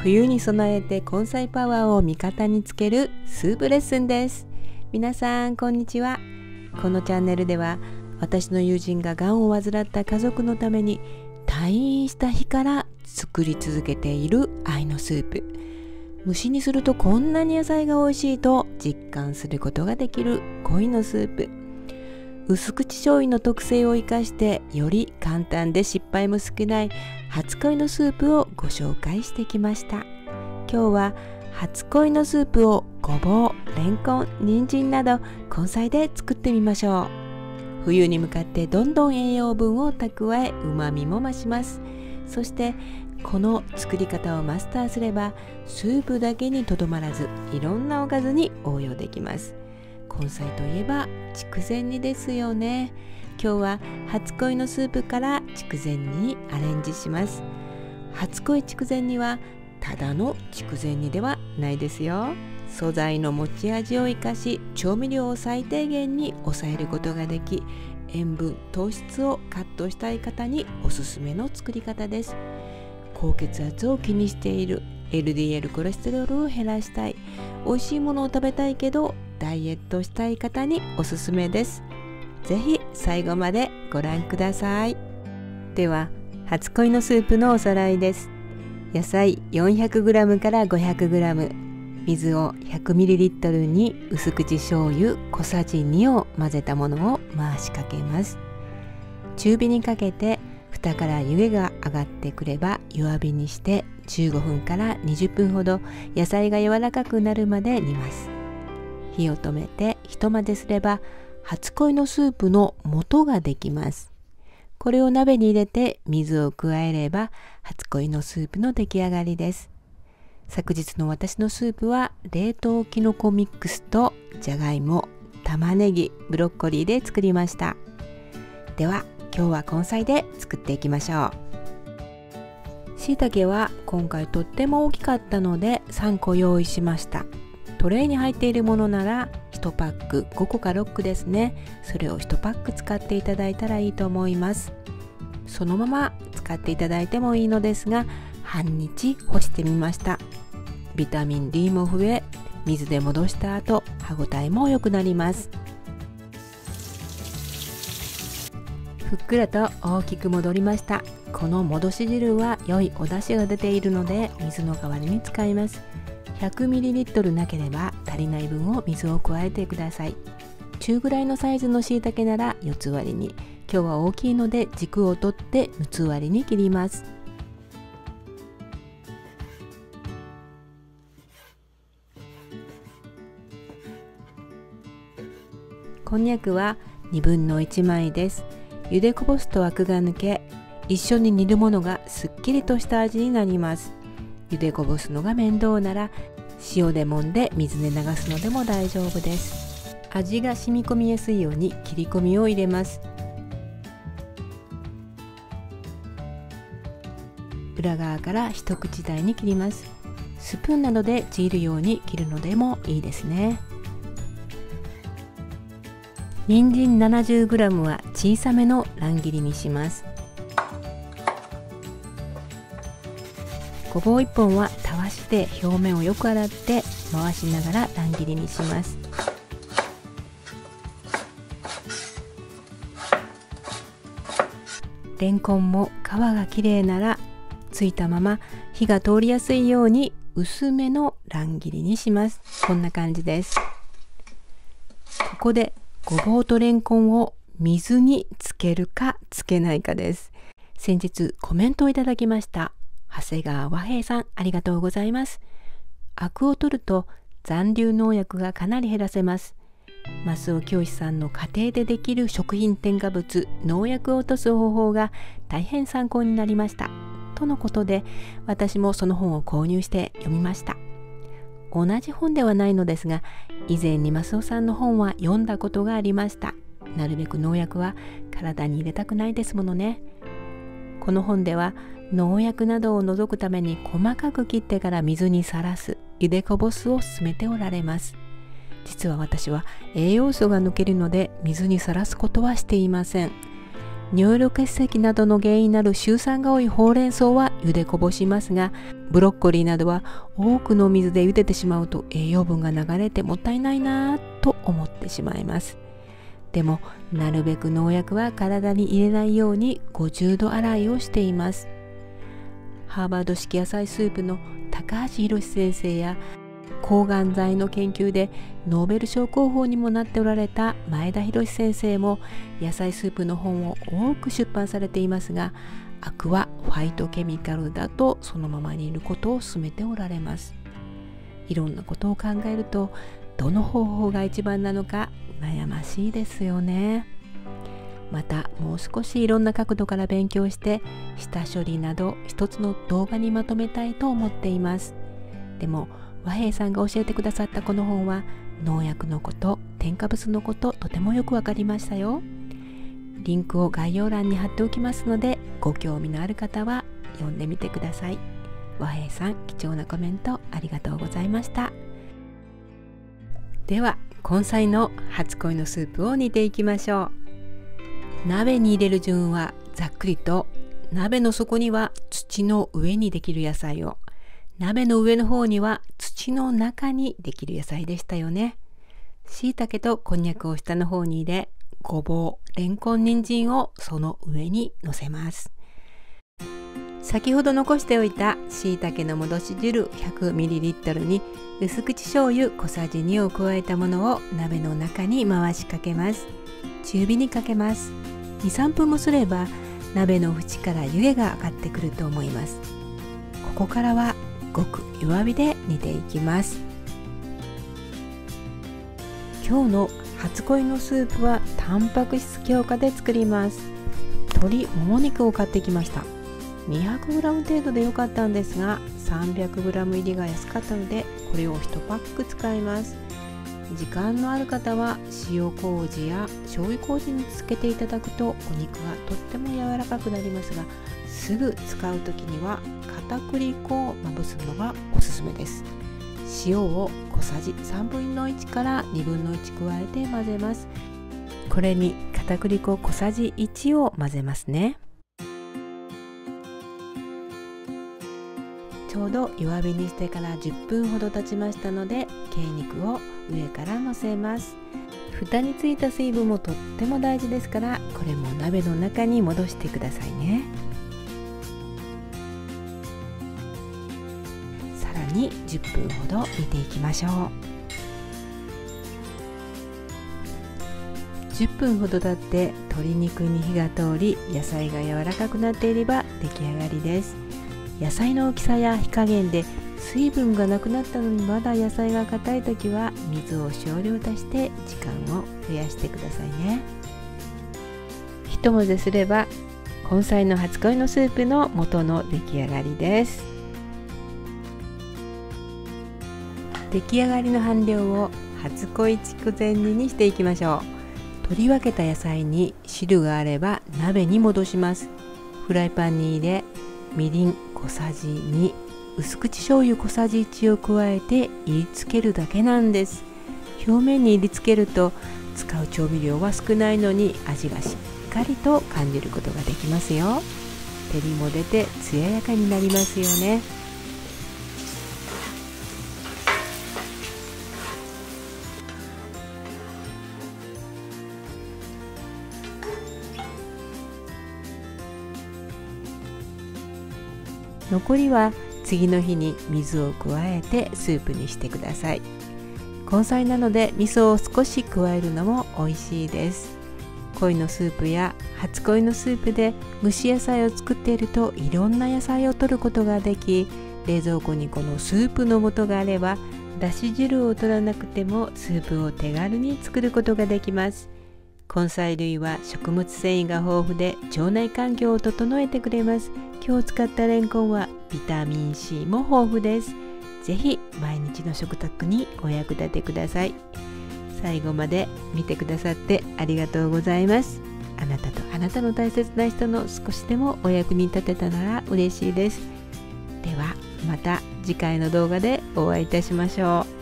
冬に備えて根菜パワーを味方につけるスープレッスンです。皆さんこんにちは。このチャンネルでは私の友人ががんを患った家族のために退院した日から作り続けている愛のスープ。蒸しにするとこんなに野菜が美味しいと実感することができる恋のスープ。薄口醤油の特性を生かしてより簡単で失敗も少ない初恋のスープをご紹介してきました。今日は初恋のスープをごぼう、レンコン、人参など根菜で作ってみましょう。冬に向かってどんどん栄養分を蓄え旨味も増します。そしてこの作り方をマスターすればスープだけにとどまらずいろんなおかずに応用できます。根菜といえば筑前煮ですよね。今日は初恋のスープから筑前煮にアレンジします。初恋筑前煮はただの筑前煮ではないですよ。素材の持ち味を生かし調味料を最低限に抑えることができ、塩分糖質をカットしたい方におすすめの作り方です。高血圧を気にしている、 LDL コレステロールを減らしたい、美味しいものを食べたいけどダイエットしたい方におすすめです。ぜひ最後までご覧ください。では初恋のスープのおさらいです。野菜 400g から 500g、 水を 100ml に薄口醤油小さじ2を混ぜたものを回しかけます。中火にかけて蓋から湯気が上がってくれば弱火にして15分から20分ほど野菜が柔らかくなるまで煮ます。火を止めて一混ぜすれば初恋のスープの素ができます。これを鍋に入れて水を加えれば初恋のスープの出来上がりです。昨日の私のスープは冷凍きのこミックスとじゃがいも、玉ねぎ、ブロッコリーで作りました。では今日は根菜で作っていきましょう。しいたけは今回とっても大きかったので3個用意しました。トレイに入っているものなら1パック5個か6個ですね。それを1パック使っていただいたらいいと思います。そのまま使っていただいてもいいのですが、半日干してみました。ビタミン D も増え、水で戻した後歯ごたえも良くなります。ふっくらと大きく戻りました。この戻し汁は良いお出汁が出ているので水の代わりに使います。100ml なければ足りない分を水を加えてください。中ぐらいのサイズのしいたけなら4つ割りに、今日は大きいので軸を取って6つ割りに切ります。こんにゃくは1/2枚です。茹でこぼすとアクが抜け、一緒に煮るものがすっきりとした味になります。茹でこぼすのが面倒なら塩で揉んで水で流すのでも大丈夫です。味が染み込みやすいように切り込みを入れます。裏側から一口大に切ります。スプーンなどでちぎるように切るのでもいいですね。人参 70g は小さめの乱切りにします。ごぼう1本はたわしで表面をよく洗って回しながら乱切りにします。レンコンも皮がきれいならついたまま火が通りやすいように薄めの乱切りにします。こんな感じです。ここでごぼうとレンコンを水につけるかつけないかです。先日コメントをいただきました。長谷川和平さん、ありがとうございます。アクを取ると残留農薬がかなり減らせます。増尾清さんの家庭でできる食品添加物農薬を落とす方法が大変参考になりましたとのことで、私もその本を購入して読みました。同じ本ではないのですが、以前に増尾さんの本は読んだことがありました。なるべく農薬は体に入れたくないですものね。この本では農薬などを除くために細かく切ってから水にさらす、茹でこぼすを勧めておられます。実は私は栄養素が抜けるので水にさらすことはしていません。尿路結石などの原因になるシュウ酸が多いほうれん草は茹でこぼしますが、ブロッコリーなどは多くの水で茹でてしまうと栄養分が流れてもったいないなぁと思ってしまいます。でもなるべく農薬は体に入れないように50度洗いをしています。ハーバード式野菜スープの高橋博先生や抗がん剤の研究でノーベル賞候補にもなっておられた前田博先生も野菜スープの本を多く出版されていますが、アクアファイトケミカルだとそのままにいることを勧めておられます。いろんなことを考えるとどの方法が一番なのか悩ましいですよね。またもう少しいろんな角度から勉強して下処理など一つの動画にまとめたいと思っています。でも和平さんが教えてくださったこの本は農薬のこと、添加物のこととてもよくわかりましたよ。リンクを概要欄に貼っておきますのでご興味のある方は読んでみてください。和平さん、貴重なコメントありがとうございました。では根菜の初恋のスープを煮ていきましょう。鍋に入れる順はざっくりと、鍋の底には土の上にできる野菜を、鍋の上の方には土の中にできる野菜でしたよね。椎茸とこんにゃくを下の方に入れ、ごぼう、れんこん、人参をその上にのせます。先ほど残しておいた椎茸の戻し汁 100ml に薄口醤油小さじ2を加えたものを鍋の中に回しかけます。中火にかけます。2、3分もすれば鍋の縁から湯気が上がってくると思います。ここからはごく弱火で煮ていきます。今日の初恋のスープはタンパク質強化で作ります。鶏もも肉を買ってきました。200g 程度で良かったんですが 300g 入りが安かったのでこれを1パック使います。時間のある方は塩麹や醤油麹につけていただくとお肉がとっても柔らかくなりますが、すぐ使う時には片栗粉をまぶすのがおすすめです。塩を小さじ1/3から1/2加えて混ぜます。これに片栗粉小さじ1を混ぜますね。ちょうど弱火にしてから10分ほど経ちましたので、鶏肉を上からのせます。蓋についた水分もとっても大事ですから、これも鍋の中に戻してくださいね。さらに10分ほど煮ていきましょう。10分ほど経って鶏肉に火が通り野菜が柔らかくなっていれば出来上がりです。野菜の大きさや火加減で水分がなくなったのにまだ野菜が硬い時は水を少量足して時間を増やしてくださいね。一混ぜすれば根菜の初恋のスープの元の出来上がりです。出来上がりの半量を初恋筑前煮にしていきましょう。取り分けた野菜に汁があれば鍋に戻します。フライパンに入れ、みりん小さじ2、薄口醤油小さじ1を加えて入りつけるだけなんです。表面に入りつけると使う調味料は少ないのに味がしっかりと感じることができますよ。照りも出て艶やかになりますよね。残りは次の日に水を加えてスープにしてください。根菜なので味噌を少し加えるのも美味しいです。恋のスープや初恋のスープで蒸し野菜を作っているといろんな野菜を取ることができ、冷蔵庫にこのスープの素があればだし汁を取らなくてもスープを手軽に作ることができます。根菜類は食物繊維が豊富で腸内環境を整えてくれます。今日使ったレンコンはビタミン C も豊富です。ぜひ毎日の食卓にお役立てください。最後まで見てくださってありがとうございます。あなたとあなたの大切な人の少しでもお役に立てたなら嬉しいです。ではまた次回の動画でお会いいたしましょう。